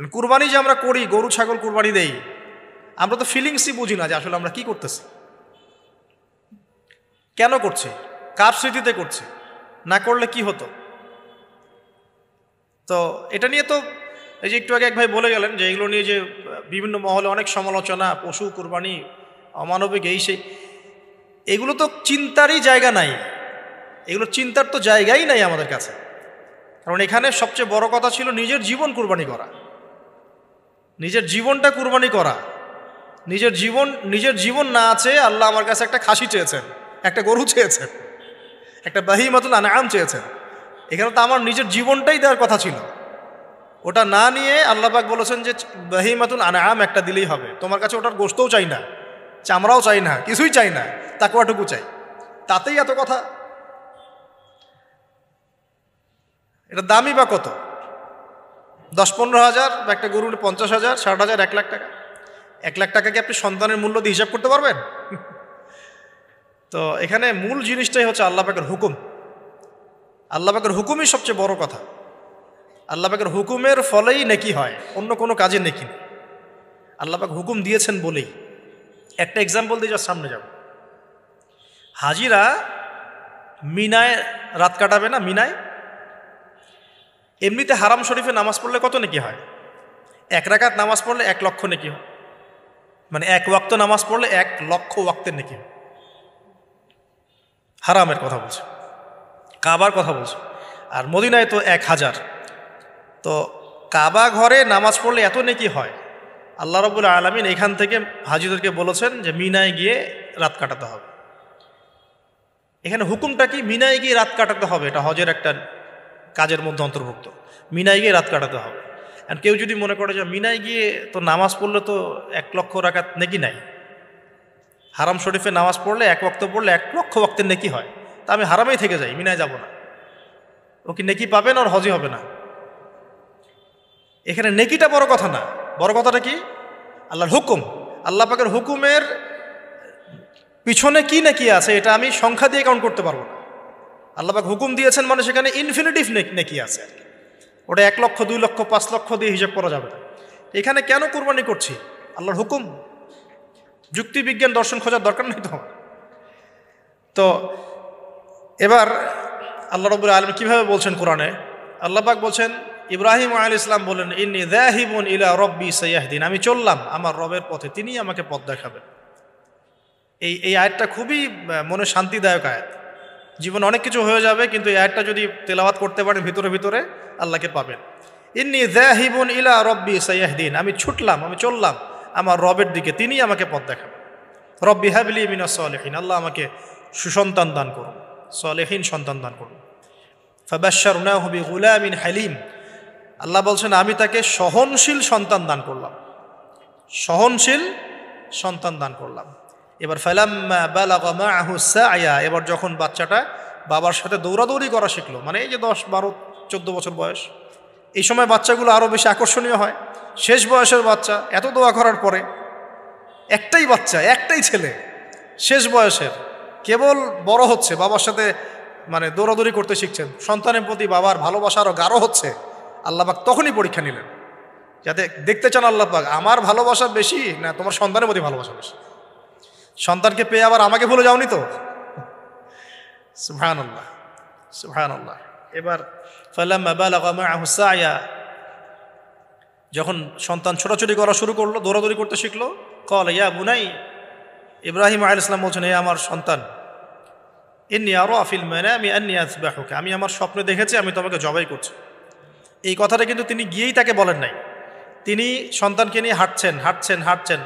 কুরবানি যে আমরা করি, গরু ছাগল কুরবানি দেই, আমরা তো ফিলিংসই বুঝি না যে আসলে আমরা কি করতেছি, কেন করছি, কার স্মৃতিতে করছি, না করলে কি হতো। তো এটা নিয়ে তো এই যে একটু আগে এক ভাই বলে গেলেন যে এগুলো নিয়ে যে বিভিন্ন মহলে অনেক সমালোচনা, পশু কুরবানি অমানবিক এই সেই, এগুলো তো চিন্তারই জায়গা নাই, এগুলো চিন্তার তো জায়গাই নাই আমাদের কাছে। কারণ এখানে সবচেয়ে বড় কথা ছিল নিজের জীবন কুরবানি করা, নিজের জীবনটা কুরবানি করা। নিজের জীবন না আছে, আল্লাহ আমার কাছে একটা খাসি চেয়েছেন, একটা গরু চেয়েছেন, একটা বাহিমাতুল আনআম চেয়েছেন। এখানে তো আমার নিজের জীবনটাই দেওয়ার কথা ছিল, ওটা না নিয়ে আল্লাহ পাক বলেছেন যে বাহিমাতুল আনআম একটা দিলেই হবে। তোমার কাছে ওটার গোশতও চাই না, চামড়াও চাই না, কিছুই চাই না, তাকওয়াটুকু চাই, তাতেই এত কথা। এটা দামি বা কত? 10-15 হাজার, বা একটা গরু 50,000, 60,000, 1 লাখ টাকা। 1 লাখ টাকা কি আপনি সন্তানের মূল্য দিয়ে হিসাব করতে পারবেন? তো এখানে মূল জিনিসটাই হচ্ছে আল্লাহ পাকের হুকুম। আল্লাহ পাকের হুকুমই সবচেয়ে বড় কথা। আল্লাহ পাকের হুকুমের ফলেই নেকি হয়, অন্য কোনো কাজে নেকি নেই। আল্লাহ পাক হুকুম দিয়েছেন বলেই। একটা এক্সাম্পল দিয়ে যার সামনে যাব। হাজিরা মিনায় রাত কাটাবে না, মিনায় এমনিতে হারাম শরীফে নামাজ পড়লে কত নেকি হয়? 1 রাকাত নামাজ পড়লে 1 লক্ষ নেকি হয়, মানে 1 ওয়াক্ত নামাজ পড়লে 1 লক্ষ ওয়াক্তের নেকি হয়। হারামের কথা বলছে, কাবার কথা বলছে। আর মদিনায় তো 1000। তো কাবা ঘরে নামাজ পড়লে এত নেকি হয়। আল্লাহ রাব্বুল আলামিন এখান থেকে হাজিদেরকে বলেছেন যে মিনায় গিয়ে রাত কাটাতে হবে। এখানে হুকুমটা কি? মিনায় গিয়ে রাত কাটাতে হবে, এটা হজের একটা কাজের মধ্যে অন্তর্ভুক্ত। মিনায় গিয়ে রাত কাটাতে হবে। আর কেউ যদি মনে করে যে মিনায় গিয়ে তো নামাজ পড়লে তো 1 লক্ষ রাকাত নেকি নাই, হারাম শরীফে নামাজ পড়লে 1 ওয়াক্ত পড়লে 1 লক্ষ ওয়াক্তের নেকি হয়, তা আমি হারামেই থেকে যাই, মিনায় যাব না, ও কি নেকি পাবেন? আর হজই হবে না। এখানে নেকিটা বড় কথা না, বড় কথাটা কি? আল্লাহর হুকুম। আল্লাহ পাকের হুকুমের পিছনে কি নেকি আছে এটা আমি সংখ্যা দিয়ে কাউন্ট করতে পারবো না। আল্লাহ পাক হুকুম দিয়েছেন মানে সেখানে ইনফিনিটিভ নেকি আছে, ওটা 1 লক্ষ, 2 লক্ষ, 5 লক্ষ দিয়ে হিসাব করা যাবে না। এখানে কেন কুরবানি করছি? আল্লাহর হুকুম। যুক্তি বিজ্ঞান দর্শন খোঁজার দরকার নেই তো আমার। তো এবার আল্লাহ রাব্বুল আলামিন কিভাবে বলছেন কোরআনে? আল্লাহ পাক বলছেন, ইব্রাহিম আলাইহিস সালাম বলেন, ইন্নী যাহিবুন ইলা রাব্বি সায়াহদিন, আমি চললাম আমার রবের পথে, তিনি আমাকে পথ দেখাবেন। এই আয়াতটা খুবই মনে শান্তিদায়ক আয়াত। জীবনে অনেক কিছু হয়ে যাবে, কিন্তু এই আয়াতটা যদি তেলাওয়াত করতে পারেন ভিতরে ভিতরে আল্লাহকে পাবেন। ইন্নী যাহিবুন ইলা রাব্বি সায়াহদিন, আমি ছুটলাম, আমি চললাম আমার রবের দিকে, তিনি আমাকে পথ দেখাবেন। রব্বি হাবলি মিনাস সালিহিন, আল্লাহ আমাকে সুসন্তান দান করুন, সালেহীন সন্তান দান করুন। ফাবাশশারনাহু বিগুলামিন হালিম, আল্লাহ বলছেন আমি তাকে সহনশীল সন্তান দান করলাম, সহনশীল সন্তান দান করলাম। এবার ফালাম্মা বালাগা মাআহু সা'য়া, এবার যখন বাচ্চাটা বাবার সাথে দৌড়াদৌড়ি করা শিখলো, মানে এই যে 10, 12, 14 বছর বয়স, এই সময় বাচ্চাগুলো আরও বেশি আকর্ষণীয় হয়। শেষ বয়সের বাচ্চা, এত দোয়া করার পরে একটাই বাচ্চা, একটাই ছেলে, শেষ বয়সের, কেবল বড় হচ্ছে, বাবার সাথে মানে দৌড়াদৌড়ি করতে শিখছেন, সন্তানের প্রতি বাবার ভালোবাসা আরও গাঢ় হচ্ছে। আল্লাহ পাক তখনই পরীক্ষা নিলেন, যাতে দেখতে চান আল্লাহ পাক আমার ভালোবাসা বেশি না তোমার সন্তানের প্রতি ভালোবাসা বেশি। সন্তানকে পেয়ে আবার আমাকে ভুলে যাওনি তো? সুবহানাল্লাহ, সুবহানাল্লাহ। এবার ফালাম্মা বালাগা মাআহু সা'য়া, যখন সন্তান ছোটাছুটি করা শুরু করলো, দৌড়াদৌড়ি করতে শিখলো, ক্বালা ইয়া বুনাই, ইব্রাহিম আলাইহিস সালাম বলছেন, হে আমার সন্তান, ইন্নী আরা ফিল মানামি আন্নী আযবাহুকা, আমি আমার স্বপ্নে দেখেছি আমি তোমাকে জবাই করছি। এই কথাটা কিন্তু তিনি গিয়েই তাকে বলেন নাই, তিনি সন্তানকে নিয়ে হাঁটছেন হাঁটছেন হাঁটছেন,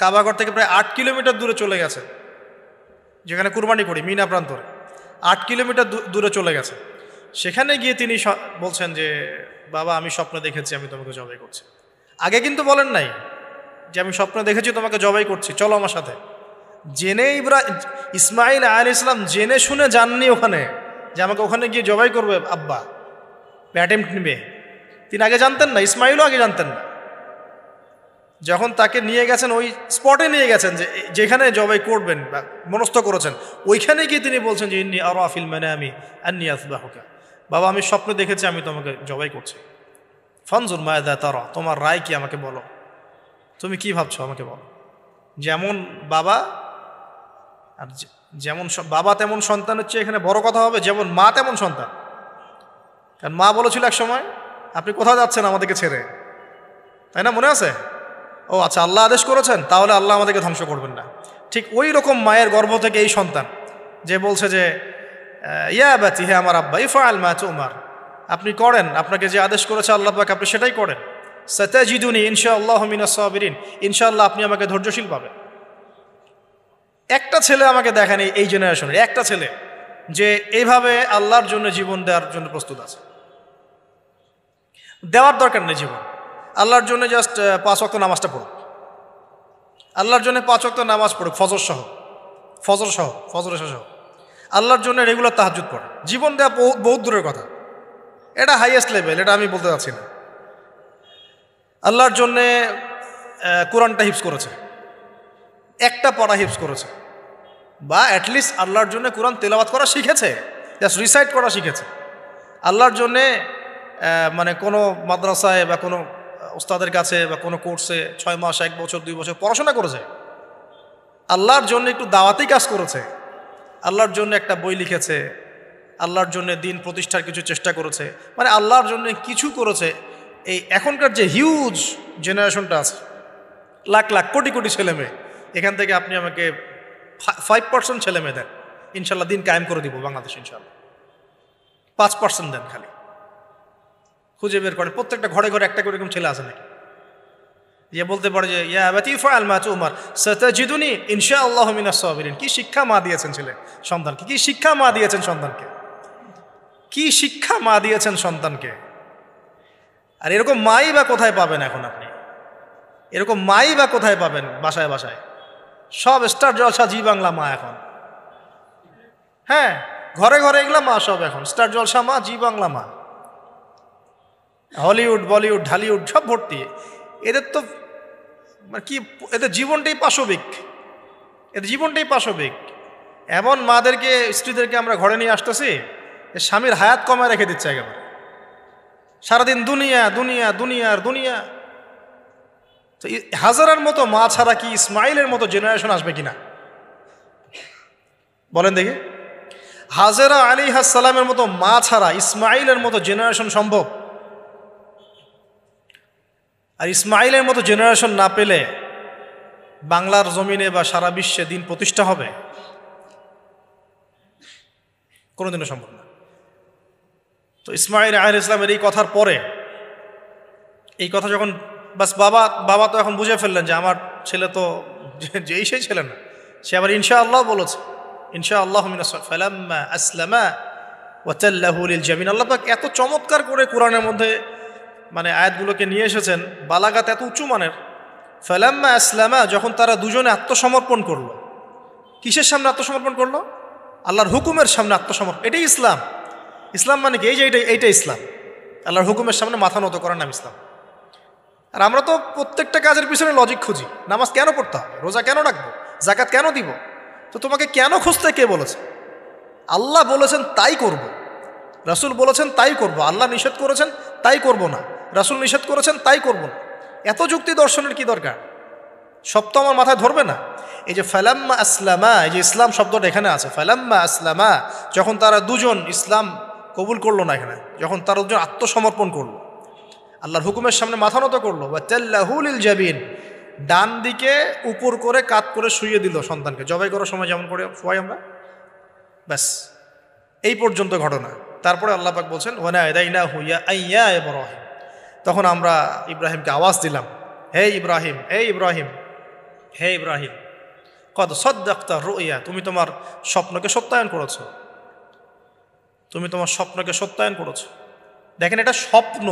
কাবাগর থেকে প্রায় 8 কিলোমিটার দূরে চলে গেছে, যেখানে কুরবানি করি মিনা প্রান্তরে 8 কিলোমিটার দূরে চলে গেছে। সেখানে গিয়ে তিনি বলছেন যে বাবা আমি স্বপ্নে দেখেছি আমি তোমাকে জবাই করছি। আগে কিন্তু বলেন নাই যে আমি স্বপ্নে দেখেছি তোমাকে জবাই করছি, চলো আমার সাথে। জেনে ইসমাইল আলাইহিস সালাম জেনে শুনে যাননি ওখানে যে আমাকে ওখানে গিয়ে জবাই করবে আব্বা, অ্যাটেম্পট নিবে। তিনি আগে জানতেন না, ইসমাইলও আগে জানতেন না। যখন তাকে নিয়ে গেছেন, ওই স্পটে নিয়ে গেছেন যে যেখানে জবাই করবেন বা মনস্থ করেছেন, ওইখানে গিয়ে তিনি বলছেন যে ইন্নী আরা ফিল মানামি আন্নী আযবাহুকা, বাবা আমি স্বপ্ন দেখেছি আমি তোমাকে জবাই করছি। ফানজুর মায়াদা তারা, তোমার রায় কি আমাকে বলো, তুমি কি ভাবছো আমাকে বলো। যেমন বাবা আর যেমন বাবা তেমন সন্তান হচ্ছে এখানে বড় কথা হবে, যেমন মা তেমন সন্তান। কারণ মা বলেছিল এক সময়, আপনি কোথাও যাচ্ছেন আমাদেরকে ছেড়ে, তাই না, মনে আছে? ও আচ্ছা, আল্লাহ আদেশ করেছেন, তাহলে আল্লাহ আমাদেরকে ধ্বংস করবেন না। ঠিক ওই রকম মায়ের গর্ভ থেকে এই সন্তান যে বলছে যে ইয়া বাতি, হে আমার আব্বা, ইফআল মা তুমার, আপনি করেন, আপনাকে যে আদেশ করেছে আল্লাহ পাক আপনি সেটাই করেন। সাতাজিদুনি ইনশাআল্লাহু মিনাস সাবিরিন, ইনশাআল্লাহ আপনি আমাকে ধৈর্যশীল পাবেন। একটা ছেলে আমাকে দেখেন এই জেনারেশনের একটা ছেলে যে এইভাবে আল্লাহর জন্য জীবন দেওয়ার জন্য প্রস্তুত আছে। দেওয়ার দরকার নেই জীবন, আল্লাহর জন্য জাস্ট 5 ওয়াক্ত নামাজটা পড়ুক, আল্লাহর জন্য 5 ওয়াক্ত নামাজ পড়ুক, ফজর সহ আল্লাহর জন্য রেগুলার তাহাজ্জুদ পড়ে। জীবন দেওয়া বহুত দূরের কথা, এটা হাইয়েস্ট লেভেল, এটা আমি বলতে চাচ্ছি না। আল্লাহর জন্যে কোরআনটা হিফজ করেছে, একটা পড়া হিফজ করেছে, বা অ্যাটলিস্ট আল্লাহর জন্য কোরআন তেলাওয়াত করা শিখেছে, জাস্ট রিসাইট করা শিখেছে। আল্লাহর জন্যে মানে কোনো মাদ্রাসায় বা কোনো ওস্তাদের কাছে বা কোনো কোর্সে 6 মাস 1 বছর 2 বছর পড়াশোনা করেছে, আল্লাহর জন্য একটু দাওয়াতি কাজ করেছে, আল্লাহর জন্য একটা বই লিখেছে, আল্লাহর জন্য দিন প্রতিষ্ঠার কিছু চেষ্টা করেছে, মানে আল্লাহর জন্য কিছু করেছে। এই এখনকার যে হিউজ জেনারেশনটা আছে, লাখ লাখ কোটি কোটি ছেলে মেয়ে, এখান থেকে আপনি আমাকে 5% ছেলে মেয়ে দেন, ইনশাল্লাহ দিন কায়েম করে দিব বাংলাদেশ, ইনশাল্লাহ। 5% দেন, খালি খুঁজে বের করেন, প্রত্যেকটা ঘরে ঘরে একটা করে এরকম ছেলে আছে নাকি যে বলতে পারে যে ইয়া আবাতি ইফআল মা তুমার সাতাজিদুনি ইনশাআল্লাহু মিনাস সাবিরিন। কি শিক্ষা মা দিয়েছেন ছেলে সন্তানকে, কি শিক্ষা মা দিয়েছেন সন্তানকে, কি শিক্ষা মা দিয়েছেন সন্তানকে। আর এরকম মাই বা কোথায় পাবেন এখন আপনি, এরকম মাই বা কোথায় পাবেন? বাসায় বাসায় সব স্টার জলসা জি বাংলা মা এখন, হ্যাঁ ঘরে ঘরে এগুলা মা সব এখন, স্টার জলসা মা, জি বাংলা মা, হলিউড বলিউড ঢালিউড সব ভর্তি। এদের তো কি, এদের জীবনটাই পাশবিক, এদের জীবনটাই পাশবিক। এমন মাদেরকে স্ত্রীদেরকে আমরা ঘরে নিয়ে আসতেছি, স্বামীর হায়াত কমায় রেখে দিচ্ছে একেবারে, সারাদিন দুনিয়া দুনিয়া দুনিয়া আর দুনিয়া। তো হাজারার মতো মা ছাড়া কি ইসমাইলের মতো জেনারেশন আসবে কিনা বলেন দেখি? হাজেরা আলাইহিস সালামের মতো মা ছাড়া ইসমাইলের মতো জেনারেশন সম্ভব? আর ইসমাইলের মতো জেনারেশন না পেলে বাংলার জমিনে বা সারা বিশ্বে দিন প্রতিষ্ঠা হবে? কোনোদিনও সম্ভব না। তো ইসমাইল আলাইহিস ইসলামের এই কথার পরে, এই কথা যখন বাস বাবা তো এখন বুঝে ফেললেন যে আমার ছেলে তো যেই সেই ছেলে না, সে আবার ইনশাআল্লাহ বলেছে, ইনশাআল্লাহ মিনাস ফালাম্মা আসলামা ওয়া তাল্লাহু লিল জামিন। আল্লাহ পাক এত চমৎকার করে কোরআনের মধ্যে মানে আয়াতগুলোকে নিয়ে এসেছেন, বালাগাত এত উঁচু মানের। ফালাম্মা আসলামা, যখন তারা দুজনে আত্মসমর্পণ করলো। কিসের সামনে আত্মসমর্পণ করলো? আল্লাহর হুকুমের সামনে আত্মসমর্পণ। এটাই ইসলাম। ইসলাম মানে কি? এই যে এইটা ইসলাম, আল্লাহর হুকুমের সামনে মাথা নত করার নাম ইসলাম। আর আমরা তো প্রত্যেকটা কাজের পিছনে লজিক খুঁজি। নামাজ কেন পড়তে হবে, রোজা কেন রাখবো, জাকাত কেন দিব? তো তোমাকে কেন খুঁজতে কে বলেছে? আল্লাহ বলেছেন তাই করব, রাসূল বলেছেন তাই করব। আল্লাহ নিষেধ করেছেন তাই করব না, রাসূল নিষেধ করেছেন তাই করব না। এত যুক্তি দর্শনের কি দরকার? সব তো আমার মাথায় ধরবে না। এই যে ফালাম্মা আসলামা, এই যে ইসলাম শব্দটা এখানে আছে, ফালাম্মা আসলামা, যখন তারা দুজন ইসলাম কবুল করলো না, এখানে যখন তারা দুজন আত্মসমর্পণ করলো, আল্লাহর হুকুমের সামনে মাথা নত করলো, ওয়া তাল্লাহু লিল জাবিন, ডান দিকে উপর করে কাত করে শুইয়ে দিল সন্তানকে, জবাই করার সময় যেমন করে শুয়াই আমরা, ব্যাস এই পর্যন্ত ঘটনা। তারপরে আল্লাহ পাক বলছেন ওয়ানাদাইনাহু ইয়া ইব্রাহিম, তখন আমরা ইব্রাহিমকে আওয়াজ দিলাম, হে ইব্রাহিম, হে ইব্রাহিম, হে ইব্রাহিম, কদ সাদ্দাকতা রুইয়া, তুমি তোমার স্বপ্নকে সত্যায়ন করেছো, তুমি তোমার স্বপ্নকে সত্যায়ন করেছো। দেখেন, এটা স্বপ্ন,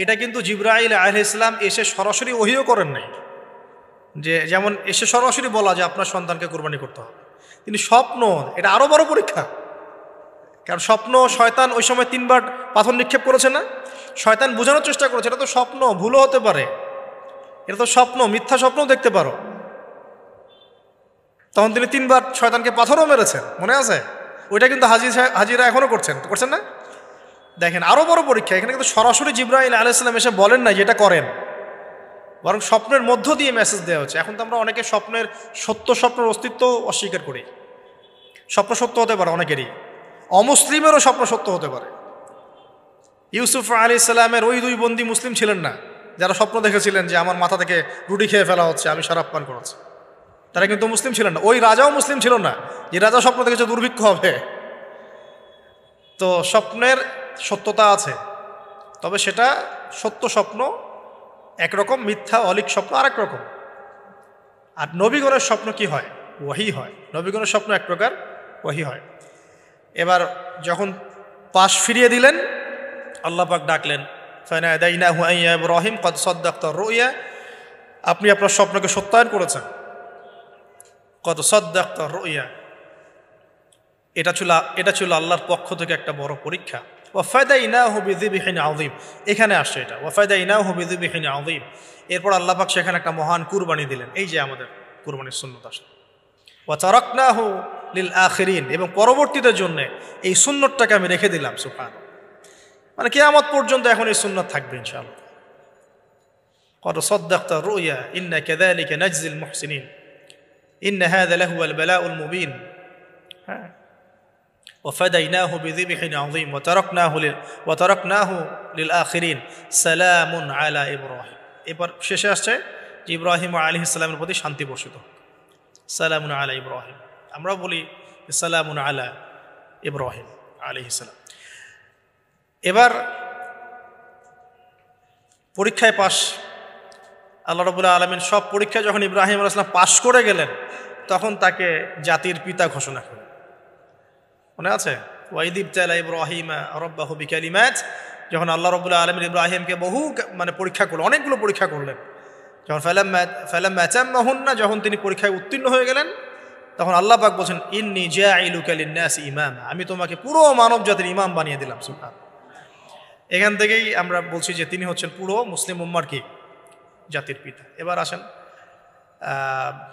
এটা কিন্তু জিবরাইল আলাইহিস সালাম এসে সরাসরি ওহীও করেন নাই, যে যেমন এসে সরাসরি বলা যে আপনার সন্তানকে কুরবানি করতে হবে। তিনি স্বপ্ন, এটা আরো বড় পরীক্ষা। কারণ স্বপ্ন, শয়তান ওই সময় 3 বার পাথর নিক্ষেপ করেছে না, শয়তান বোঝানোর চেষ্টা করেছে এটা তো স্বপ্ন, ভুলও হতে পারে, এটা তো স্বপ্ন, মিথ্যা স্বপ্নও দেখতে পারো। তখন তিনি 3 বার শয়তানকে পাথরও মেরেছেন, মনে আছে? ওইটা কিন্তু হাজিরা এখনো করছেন না? দেখেন আরও বড় পরীক্ষা, এখানে কিন্তু সরাসরি জিবরাইল আলাইহিস সালাম এসে বলেন না যে এটা করেন, বরং স্বপ্নের মধ্য দিয়ে মেসেজ দেওয়া হচ্ছে। এখন তো আমরা অনেকে স্বপ্নের স্বপ্নের অস্তিত্ব অস্বীকার করি। স্বপ্ন সত্য হতে পারে অনেকেরই, অমুসলিমেরও স্বপ্ন সত্য হতে পারে। ইউসুফ আলাইহিস সালামের ওই 2 বন্দী মুসলিম ছিলেন না যারা স্বপ্ন দেখেছিলেন যে আমার মাথা থেকে রুটি খেয়ে ফেলা হচ্ছে, আমি শরাব পান করেছি, তারা কিন্তু মুসলিম ছিলেন না। ওই রাজাও মুসলিম ছিল না যে রাজা স্বপ্ন দেখেছে দুর্ভিক্ষ হবে। তো স্বপ্নের সত্যতা আছে, তবে সেটা সত্য স্বপ্ন একরকম, মিথ্যা অলিক স্বপ্ন আরেক রকম। আর নবীগণের স্বপ্ন কি হয়? ওয়াহি হয়। নবীগণের স্বপ্ন এক প্রকার, ওয়াহি হয়। এবার যখন পাশ ফিরিয়ে দিলেন, আল্লাহ পাক ডাকলেন, ফানাদাইনাহু আইয়া ইব্রাহিম কদ সাদ্দাকতা রুইয়া, আপনি আপনার স্বপ্নকে সত্যায়ন করেছেন। কদ সাদ্দাকতা রুইয়া, এটা ছিল আল্লাহর পক্ষ থেকে একটা বড় পরীক্ষা। ওয়াফাদাইনাহু বিযিবহিন আযীম, এখানে আসছে এটা, ওয়াফাদাইনাহু বিযিবহিন আযীম। এরপর আল্লাহ পাক সেখানে একটা মহান কুরবানি দিলেন। এই যে আমাদের কুরবানির সুন্নত আসলে, ওয়া তারাকনাহু লিল আখিরিন, এবং পরবর্তীদের জন্য এই সুন্নতটাকে আমি রেখে দিলাম। সুবহানাল্লাহ, মানে কিয়ামত পর্যন্ত এখন এই সুন্নত থাকবে ইনশাআল্লাহ। কদ সাদ্দাকতা রুইয়া ইন্না কাযালিকা নাজজিল মুহসিনিন ইন্না হাযা লাহুয়াল বালাউল মুবিন। হ্যাঁ, وفديناه بذبح عظيم وتركناه للآخرين سلام على إبراهيم। এবার শেষে আসছে যে ইব্রাহিম আলাইহিস সালামের প্রতি শান্তি বর্ষিত হোক, সালামুন আলা ইব্রাহিম। আমরা বলি সালামুন আলা ইব্রাহিম আলাইহিস সালাম। এবার পরীক্ষায় পাশ, আল্লাহ রাব্বুল আলামিন সব পরীক্ষায় যখন ইব্রাহিম আলাইহিস সালাম পাশ করে গেলেন, তখন তাকে জাতির পিতা ঘোষণা করলেন। মনে আছে? ওয়াইদ ইবতালা ইব্রাহিমা রাব্বাহু বিকালিমাত, যখন আল্লাহ রাব্বুল আলামিন ইব্রাহিমকে বহু পরীক্ষা করলেন, অনেকগুলো পরীক্ষা করলেন। যখন ফালাম্মা আতাম্মাহুন্না, যখন তিনি পরীক্ষায় উত্তীর্ণ হয়ে গেলেন, তখন আল্লাহ পাক বলছেন, ইন্নী জাইলুকা লিন-নাসি ইমামা, আমি তোমাকে পুরো মানব জাতির ইমাম বানিয়ে দিলাম। সুবহানাল্লাহ। এখান থেকেই আমরা বলছি যে তিনি হচ্ছেন পুরো মুসলিম উম্মার কি জাতির পিতা। এবার আসেন,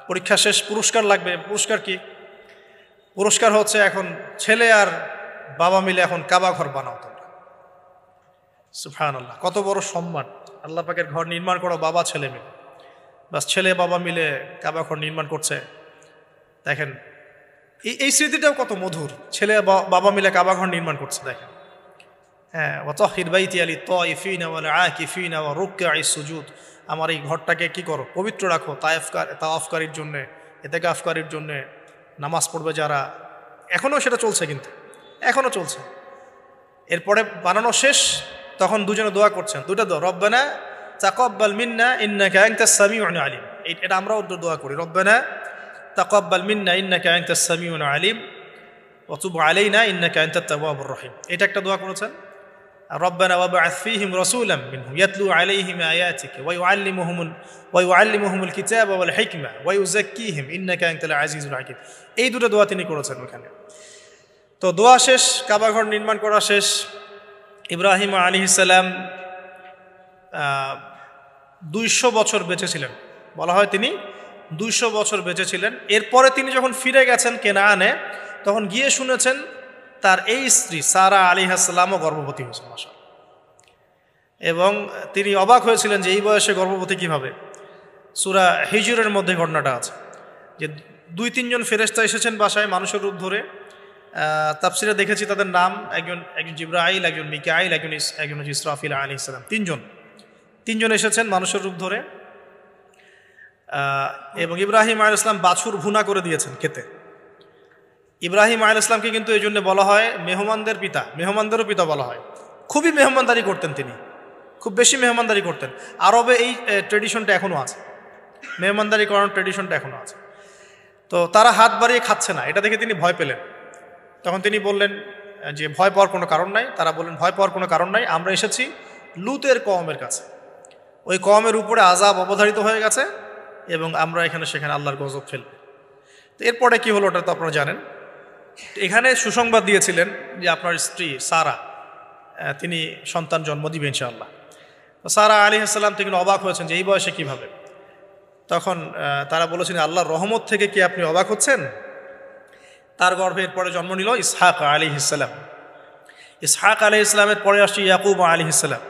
পরীক্ষা শেষ, পুরস্কার লাগবে। পুরস্কার কি? পুরস্কার হচ্ছে এখন ছেলে আর বাবা মিলে এখন কাবা ঘর বানাও তোমরা। সুবহানাল্লাহ, কত বড় সম্মান! আল্লাহ পাকের ঘর নির্মাণ করো বাবা ছেলে মিলে, বাস ছেলে বাবা মিলে কাবা ঘর নির্মাণ করছে। দেখেন এই স্মৃতিটাও কত মধুর, ছেলে বাবা মিলে কাবা ঘর নির্মাণ করছে। দেখেন, হ্যাঁ, ওয়াতাহির বাইতি লিত-তাইফিনা ওয়াল আকিফিনা ওয়া রুকআইস সুজুদ, আমার এই ঘরটাকে কি করো? পবিত্র রাখো তাওয়াফকারীর জন্যে, ইতিকাফকারীর জন্যে, নামাজ পড়বে যারা। এখনও সেটা চলছে, কিন্তু এখনও চলছে। এরপরে বানানো শেষ, তখন দুজনে দোয়া করছেন, দুটা দোয়া, রব্বানা তাকাব্বাল মিন্না ইন্নাকা আনতাস সামিউল আলিম। এটা আমরাও দোয়া করি, রব্বানা তাকাব্বাল মিন্না ইন্নাকা আনতাস সামিউল আলিম ওয়া তুব আলাইনা ইন্নাকা আনতাত তাওয়াবুর রহিম। এটা একটা দোয়া করেছেন। রব্বানা ওয়াবআথ ফীহিম রাসূলাম মিনহুম ইয়াতলু আলাইহিম আয়াতিকা ওয়া ইউআল্লিমুহুমুল কিতাবা ওয়াল হিকমা ওয়া ইউযাক্কিহিম ইন্নাকা আনতাল আজিজুল হাকীম। এই দুটো দোয়া তিনি করেছেন ওখানে। তো দোয়া শেষ, কাবা ঘর নির্মাণ করা শেষ। ইব্রাহিম আলাইহিস সালাম 200 বছর বেঁচে ছিলেন, বলা হয় তিনি 200 বছর বেঁচে ছিলেন। এরপরে তিনি যখন ফিরে গেছেন কেনানে, তখন গিয়ে শুনেছেন তার এই স্ত্রী সারা আলাইহিস সালামও গর্ভবতী হয়েছেন, মাশাআল্লাহ। এবং তিনি অবাক হয়েছিলেন যে এই বয়সে গর্ভবতী কিভাবে। সূরা হিজরের মধ্যে ঘটনাটা আছে যে 2-3 জন ফেরেশতা এসেছেন বাসায় মানুষের রূপ ধরে। তাফসিরে দেখেছি তাদের নাম, একজন জিবরাইল, একজন মিকাইল, একজন ইসরাফিল আলাইহিস সালাম। তিনজন এসেছেন মানুষের রূপ ধরে। এবং ইব্রাহিম আলাইহিস সালাম বাছুর ভুনা করে দিয়েছেন খেতে। ইব্রাহিম আলাইহিস সালামকে কিন্তু এই জন্য বলা হয় মেহমানদের পিতা, মেহমানদেরও পিতা বলা হয়। খুবই মেহমানদারি করতেন তিনি, খুব বেশি মেহমানদারি করতেন। আরবে এই ট্রেডিশনটা এখনও আছে, মেহমানদারি করানোর ট্রেডিশনটা এখনও আছে। তো তারা হাত বাড়িয়ে খাচ্ছে না, এটা দেখে তিনি ভয় পেলেন। তখন তিনি বললেন যে ভয় পাওয়ার কোনো কারণ নাই। তারা বললেন ভয় পাওয়ার কোনো কারণ নাই, আমরা এসেছি লুতের কওমের কাছে, ওই কওমের উপরে আযাব অবধারিত হয়ে গেছে এবং আমরা সেখানে আল্লাহর গজব ফেলব। তো এরপরে কি হলো ওটা তো আপনারা জানেন। এখানে সুসংবাদ দিয়েছিলেন যে আপনার স্ত্রী সারা, তিনি সন্তান জন্ম দিবেন ইনশাআল্লাহ। তো সারা আলাইহিস সালাম তিনি অবাক হয়েছেন যে এই বয়সে কিভাবে। তখন তারা বলেছেন আল্লাহর রহমত থেকে কি আপনি অবাক হচ্ছেন? তার গর্ভে এরপরে জন্ম নিল ইসহাক আলাইহিস সালাম। ইসহাক আলাইহিস সালামের পরে আসছে ইয়াকুব আলাইহিস সালাম,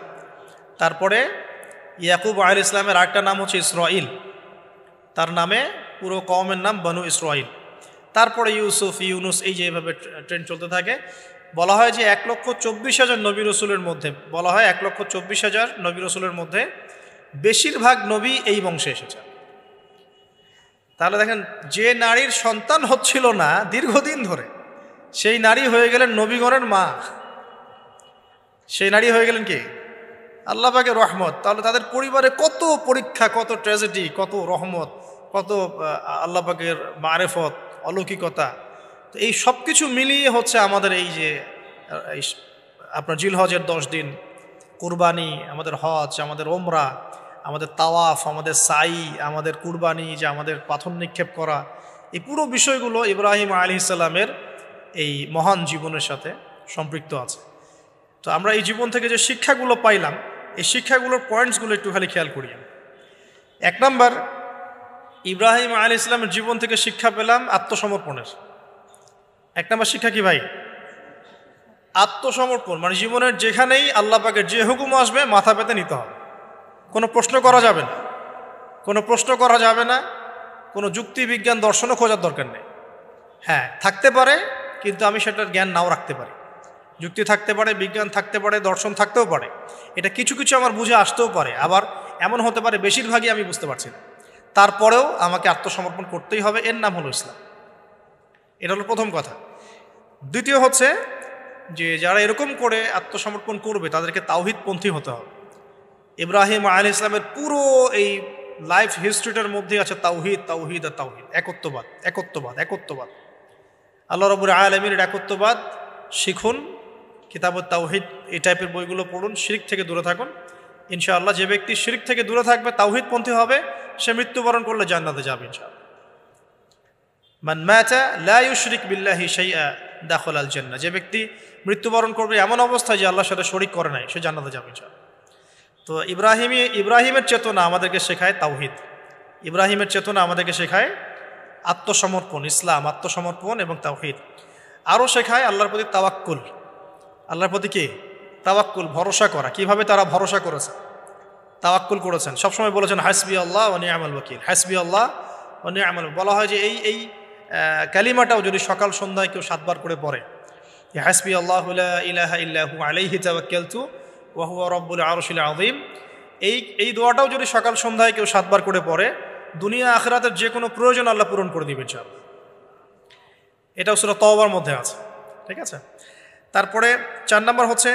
তারপরে ইয়াকুব আলাইহিস সালামের আরেকটা নাম হচ্ছে ইসরাইল, তার নামে পুরো কওমের নাম বনু ইসরাইল। তারপরে ইউসুফ, ইউনুস, এই যে এভাবে ট্রেন চলতে থাকে। বলা হয় যে 1,24,000 নবী রসুলের মধ্যে, বলা হয় 1,24,000 নবী রসুলের মধ্যে বেশিরভাগ নবী এই বংশে এসেছে। তাহলে দেখেন, যে নারীর সন্তান হচ্ছিল না দীর্ঘদিন ধরে, সেই নারী হয়ে গেলেন নবীগণের মা, সেই নারী হয়ে গেলেন কি আল্লাহ পাকের রহমত। তাহলে তাদের পরিবারে কত পরীক্ষা, কত ট্র্যাজেডি, কত রহমত, কত আল্লাহ পাকের মারেফত, অলৌকিকতা। তো এই সব কিছু মিলিয়ে হচ্ছে আমাদের এই যে আপনার জিলহজের 10 দিন, কুরবানি, আমাদের হজ, আমাদের ওমরা, আমাদের তাওয়াফ, আমাদের সাই, আমাদের কুরবানি, যে আমাদের পাথর নিক্ষেপ করা, এই পুরো বিষয়গুলো ইব্রাহিম আলাইহিস সালামের এই মহান জীবনের সাথে সম্পৃক্ত আছে। তো আমরা এই জীবন থেকে যে শিক্ষাগুলো পাইলাম, এই শিক্ষাগুলোর পয়েন্টসগুলো একটু খালি খেয়াল করি। 1 নম্বর, ইব্রাহিম আলাইহিস সালামের জীবন থেকে শিক্ষা পেলাম আত্মসমর্পণের। 1 নম্বর শিক্ষা কি ভাই? আত্মসমর্পণ। মানে জীবনের যেখানেই আল্লাহ পাকের যে হুকুম আসবে মাথা পেতে নিতে হবে, কোনো প্রশ্ন করা যাবে না, কোনো প্রশ্ন করা যাবে না, কোনো যুক্তি, বিজ্ঞান, দর্শনও খোঁজার দরকার নেই। হ্যাঁ, থাকতে পারে, কিন্তু আমি সেটার জ্ঞান নাও রাখতে পারি। যুক্তি থাকতে পারে, বিজ্ঞান থাকতে পারে, দর্শন থাকতেও পারে, এটা কিছু কিছু আমার বুঝে আসতেও পারে, আবার এমন হতে পারে বেশিরভাগই আমি বুঝতে পারছি না। তারপরেও আমাকে আত্মসমর্পণ করতেই হবে, এর নাম হলো ইসলাম। এটা হলো প্রথম কথা। দ্বিতীয় হচ্ছে যে যারা এরকম করে আত্মসমর্পণ করবে তাদেরকে তাওহীদপন্থী হতে হবে। ইব্রাহিম আলাইহিস সালামের পুরো এই লাইফ হিস্ট্রিটার মধ্যে আছে তাওহীদ, তাওহীদ আর তাওহীদ, একত্ববাদ, একত্ববাদ, একত্ববাদ। আল্লাহ রাব্বুল আলামিনের একত্ববাদ শিখুন, কিতাবুত তাওহীদ, এই টাইপের বইগুলো পড়ুন, শিরক থেকে দূরে থাকুন। ইনশাআল্লাহ যে ব্যক্তি শিরক থেকে দূরে থাকবে, তাওহীদপন্থী হবে, সে মৃত্যুবরণ করলে জান্নাতে যাবে ইনশাআল্লাহ। মান মাতা লা ইউশরিক বিল্লাহি শাইআ দাখালাল জান্নাহ, যে ব্যক্তি মৃত্যুবরণ করবে এমন অবস্থায় যে আল্লাহর সাথে শরীক করে নাই, সে জান্নাতে যাবে ইনশাআল্লাহ। তো ইব্রাহিমের চেতনা আমাদেরকে শেখায় তাওহীদ, ইব্রাহিমের চেতনা আমাদেরকে শেখায় আত্মসমর্পণ, ইসলাম, আত্মসমর্পণ এবং তাওহীদ। আরও শেখায় আল্লাহর প্রতি তাওয়াক্কুল। আল্লাহর প্রতি কি? তাওয়াক্কুল, ভরসা করা। কিভাবে তারা ভরসা করেছে, তাওয়াক্কুল করেছেন। সবসময় বলেছেন হাসবি আল্লাহ ওয়া নি'মাল ওয়াকিল, হাসবি আল্লাহ ওয়া নি'মাল। বলা হয় যে এই কালিমাটাও যদি সকাল সন্ধ্যায় কেউ 7 বার করে পড়ে, হাসবি আল্লাহু লা ইলাহা ইল্লা হু আলাইহি তাওয়াক্কালতু ওয়া হুয়া রাব্বুল আরশিল আযীম, এই দোয়াটাও যদি সকাল সন্ধ্যায় কেউ 7 বার করে পড়ে, দুনিয়া আখিরাতের যে কোনো প্রয়োজন আল্লাহ পূরণ করে দিবেন ইনশাআল্লাহ। এটাও সূরা তাওবার মধ্যে আছে, ঠিক আছে। তারপরে 4 নম্বর হচ্ছে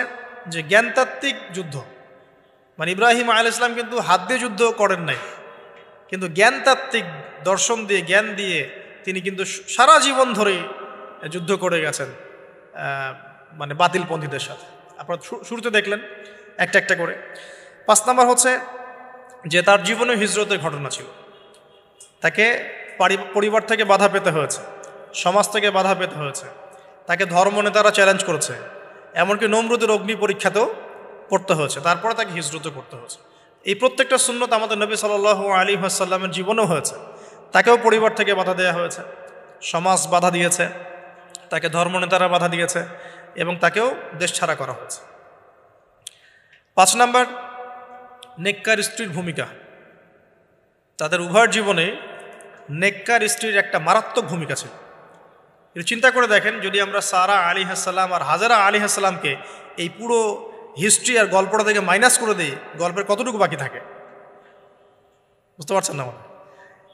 যে জ্ঞানতাত্ত্বিক যুদ্ধ। মানে ইব্রাহিম আলাইহিস সালাম কিন্তু হাত দিয়ে যুদ্ধ করেন নাই, কিন্তু জ্ঞানতাত্ত্বিক দর্শন দিয়ে, জ্ঞান দিয়ে তিনি কিন্তু সারা জীবন ধরেই যুদ্ধ করে গেছেন মানে বাতিলপন্থীদের সাথে। আপনারা শুরুতে দেখলেন একটা একটা করে। 5 নম্বর হচ্ছে যে তার জীবনে হিজরতের ঘটনা ছিল। তাকে পরিবার থেকে বাধা পেতে হয়েছে, সমাজ থেকে বাধা পেতে হয়েছে, তাকে ধর্মনেতারা চ্যালেঞ্জ করেছে, এমনকি নমরুদের অগ্নি পরীক্ষাতেও পড়তে হয়েছে, তারপরে তাকে হিজরতও করতে হয়েছে। এই প্রত্যেকটা সুন্নত আমাদের নবী সাল্লাল্লাহু আলাইহি ওয়াসাল্লামের জীবনেও হয়েছে। তাকেও পরিবার থেকে বাধা দেওয়া হয়েছে, সমাজ বাধা দিয়েছে, তাকে ধর্মনেতারা বাধা দিয়েছে এবং তাকেও দেশ ছাড়া করা হয়েছে। 5 নম্বর, নেককার স্ত্রীর ভূমিকা। তাদের উভয়ের জীবনে নেককার স্ত্রীর একটা মারাত্মক ভূমিকা ছিল। একটু চিন্তা করে দেখেন, যদি আমরা সারা আলাইহিস সালাম আর হাজারা আলাইহিস সালামকে এই পুরো হিস্ট্রি আর গল্পটা থেকে মাইনাস করে দিই, গল্পের কতটুকু বাকি থাকে? বুঝতে পারছেন না?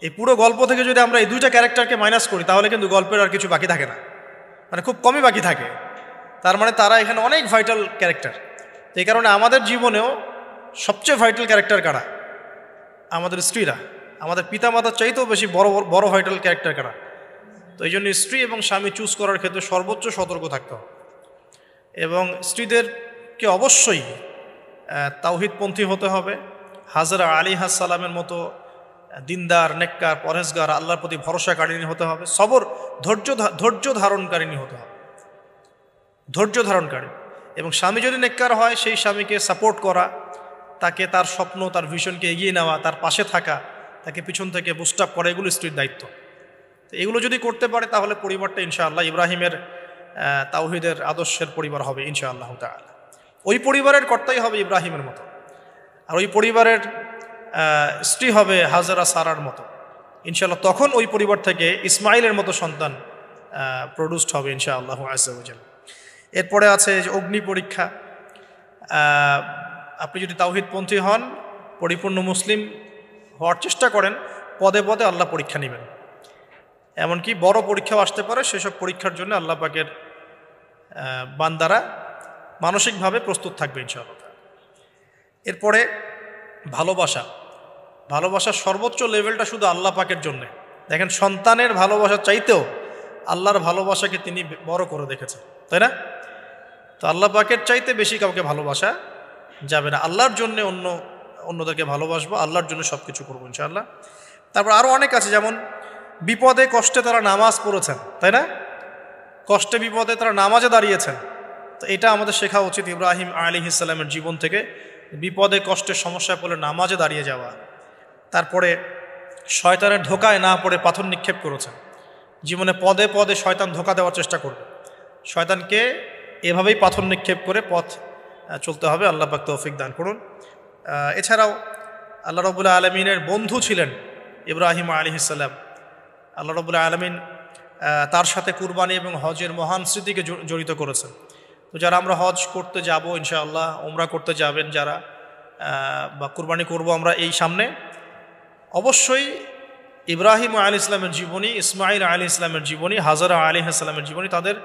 এই পুরো গল্প থেকে যদি আমরা এই 2টা ক্যারেক্টারকে মাইনাস করি, তাহলে কিন্তু গল্পের আর কিছু বাকি থাকে না, মানে খুব কমই বাকি থাকে। তার মানে তারা এখানে অনেক ভাইটাল ক্যারেক্টার। তো এই কারণে আমাদের জীবনেও সবচেয়ে ভাইটাল ক্যারেক্টার কারা? আমাদের স্ত্রীরা। আমাদের পিতামাতার চাইতেও বেশি বড় ভাইটাল ক্যারেক্টার কারা? তো এই জন্য স্ত্রী এবং স্বামী চুজ করার ক্ষেত্রে সর্বোচ্চ সতর্ক থাকতে হবে। এবং স্ত্রীদেরকে অবশ্যই তাওহীদপন্থী হতে হবে, হাজরা আলাইহিস সালামের মতো দিনদার, নেককার, পরহেজগার, আল্লাহর প্রতি ভরসাকারিণী হতে হবে, সবর, ধৈর্য ধারণকারিণী হতে হবে, ধৈর্য ধারণকারী। এবং স্বামী যদি নেককার হয়, সেই স্বামীকে সাপোর্ট করা, তাকে তার স্বপ্ন, তার ভিশনকে এগিয়ে নেওয়া, তার পাশে থাকা, তাকে পিছন থেকে বুস্ট আপ করা, এগুলো স্ত্রীর দায়িত্ব। তো এগুলো যদি করতে পারে তাহলে পরিবারটা ইনশাআল্লাহ ইব্রাহিমের তাওহীদের আদর্শের পরিবার হবে ইনশাআল্লাহ তাআলা। ওই পরিবারের কর্তাই হবে ইব্রাহিমের মতো, আর ওই পরিবারের স্ত্রী হবে হাজরা সারার মতো ইনশাআল্লাহ। তখন ওই পরিবার থেকে ইসমাইলের মতো সন্তান প্রডিউসড হবে ইনশাআল্লাহ আযজা ওয়া জাল। এরপরে আছে যে অগ্নি পরীক্ষা। আপনি যদি তাওহীদপন্থী হন, পরিপূর্ণ মুসলিম হওয়ার চেষ্টা করেন, পদে পদে আল্লাহ পরীক্ষা নেবেন। এমনকি বড় পরীক্ষাও আসতে পারে, সেসব পরীক্ষার জন্য আল্লাহ পাকের বান্দারা মানসিকভাবে প্রস্তুত থাকবে ইনশাআল্লাহ। এরপরে ভালোবাসা। ভালোবাসার সর্বোচ্চ লেভেলটা শুধু আল্লাহ পাকের জন্যে। দেখেন, সন্তানের ভালোবাসার চাইতেও আল্লাহর ভালোবাসাকে তিনি বড় করে দেখেছেন, তাই না? তো আল্লাহ পাকের চাইতে বেশি কাউকে ভালোবাসা যাবে না। আল্লাহর জন্যে অন্যদেরকে ভালোবাসবো, আল্লাহর জন্য সব কিছু করবো ইনশাআল্লাহ। তারপর আরও অনেক আছে, যেমন বিপদে কষ্টে তারা নামাজ পড়েছেন, তাই না? কষ্টে বিপদে তারা নামাজে দাঁড়িয়েছেন। তো এটা আমাদের শেখা উচিত ইব্রাহিম আলাইহিস সালামের জীবন থেকে, বিপদে কষ্টের সমস্যায় পড়লে নামাজে দাঁড়িয়ে যাওয়া। তারপরে শয়তানের ধোকায় না পড়ে পাথর নিক্ষেপ করেছেন। জীবনে পদে পদে শয়তান ধোকা দেওয়ার চেষ্টা করবে, শয়তানকে এভাবেই পাথর নিক্ষেপ করে পথ চলতে হবে। আল্লাহ পাক তৌফিক দান করুন। এছাড়াও আল্লাহ রাব্বুল আলামিনের বন্ধু ছিলেন ইব্রাহিম আলাইহিস সালাম। আল্লাহ রাব্বুল আলামিন তার সাথে কুরবানি এবং হজের মহান স্মৃতিকে জড়িত করেছেন। তো যারা আমরা হজ করতে যাব ইনশাআল্লাহ, উমরা করতে যাবেন যারা, বা কুরবানি করব আমরা এই সামনে, অবশ্যই ইব্রাহিম আলাইহিস সালামের জীবনী, ইসমাইল আলাইহিস সালামের জীবনী, হাজরা আলাইহিস সালামের জীবনী, তাদের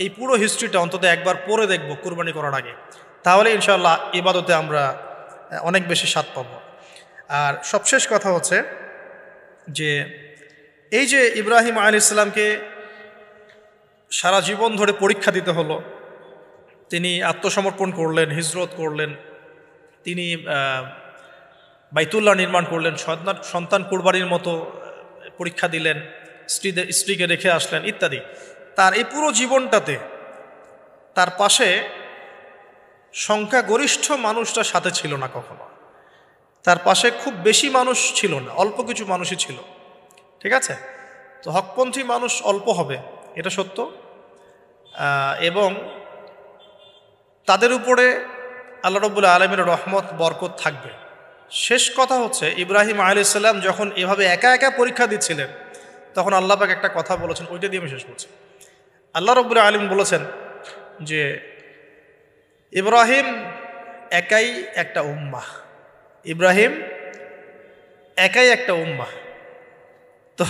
এই পুরো হিস্ট্রিটা অন্তত একবার পড়ে দেখব কুরবানি করার আগে। তাহলে ইনশাআল্লাহ ইবাদতে আমরা অনেক বেশি স্বাদ পাব। আর সবশেষ কথা হচ্ছে যে এই যে ইব্রাহিম আলাইহিস সালামকে সারা জীবন ধরে পরীক্ষা দিতে হলো, তিনি আত্মসমর্পণ করলেন, হিজরত করলেন, তিনি বাইতুল্লাহ নির্মাণ করলেন, সন্তান কুরবানির মতো পরীক্ষা দিলেন, স্ত্রীকে রেখে আসলেন ইত্যাদি। তার এই পুরো জীবনটাতে তার পাশে সংখ্যাগরিষ্ঠ মানুষটা সাথে ছিল না কখনো। তার পাশে খুব বেশি মানুষ ছিল না, অল্প কিছু মানুষই ছিল, ঠিক আছে? তো হকপন্থী মানুষ অল্প হবে, এটা সত্য, এবং তাদের উপরে আল্লাহ রাব্বুল আলামিনের রহমত বরকত থাকবে। শেষ কথা হচ্ছে, ইব্রাহিম আলাইহিস সালাম যখন এভাবে একা একা পরীক্ষা দিচ্ছিলেন, তখন আল্লাহ পাক একটা কথা বলেছেন, ওইটা দিয়ে আমি শেষ করছি। আল্লাহ রাব্বুল আলামিন বলেছেন যে ইব্রাহিম একাই একটা উম্মাহ, ইব্রাহিম একাই একটা উম্মাহ। তো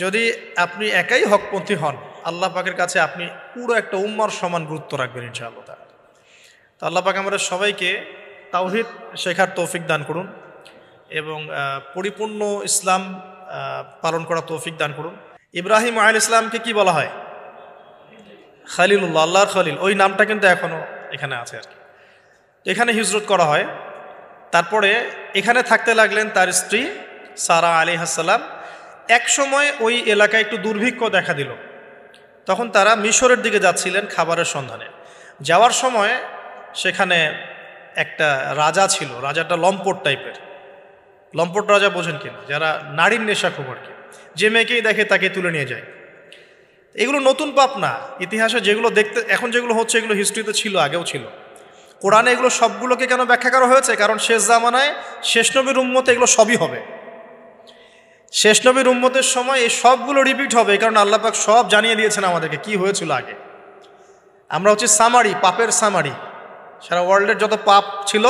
যদি আপনি একাই হকপন্থী হন, আল্লাহ পাকের কাছে আপনি পুরো একটা উম্মার সমান গুরুত্ব রাখবেন ইনশাআল্লাহ তাআলা। তো আল্লাহ পাক আমাদের সবাইকে তাওহীদ শেখার তৌফিক দান করুন এবং পরিপূর্ণ ইসলাম পালন করার তৌফিক দান করুন। ইব্রাহিম আলাইহিস সালামকে কি বলা হয়? খলিলুল্লাহ, আল্লাহর খলিল। ওই নামটা কিন্তু এখনও এখানে আছে আর কি। তো এখানে হিজরত করা হয়। তারপরে এখানে থাকতে লাগলেন তার স্ত্রী সারা আলাইহিস সালাম। এক সময় ওই এলাকায় একটু দুর্ভিক্ষ দেখা দিল, তখন তারা মিশরের দিকে যাচ্ছিলেন খাবারের সন্ধানে। যাওয়ার সময় সেখানে একটা রাজা ছিল, রাজাটা লম্পট টাইপের। লম্পট রাজা বোঝেন কিনা? যারা নারীর নেশা খুব আর কি, যে মেয়েকেই দেখে তাকে তুলে নিয়ে যায়। এগুলো নতুন পাপ না, ইতিহাসে যেগুলো দেখতে এখন যেগুলো হচ্ছে এগুলো হিস্ট্রিতে ছিল, আগেও ছিল। কোরআনে এগুলো সবগুলোকে কেন ব্যাখ্যা করা হয়েছে? কারণ শেষ জামানায় শেষ নবীর উম্মতে এগুলো সবই হবে। শেষ নবীর উম্মতের সময় এই সবগুলো রিপিট হবে, কারণ আল্লাহ পাক সব জানিয়ে দিয়েছেন আমাদেরকে কি হয়েছিল আগে। আমরা হচ্ছে সামারি, পাপের সামারি। সারা ওয়ার্ল্ডের যত পাপ ছিল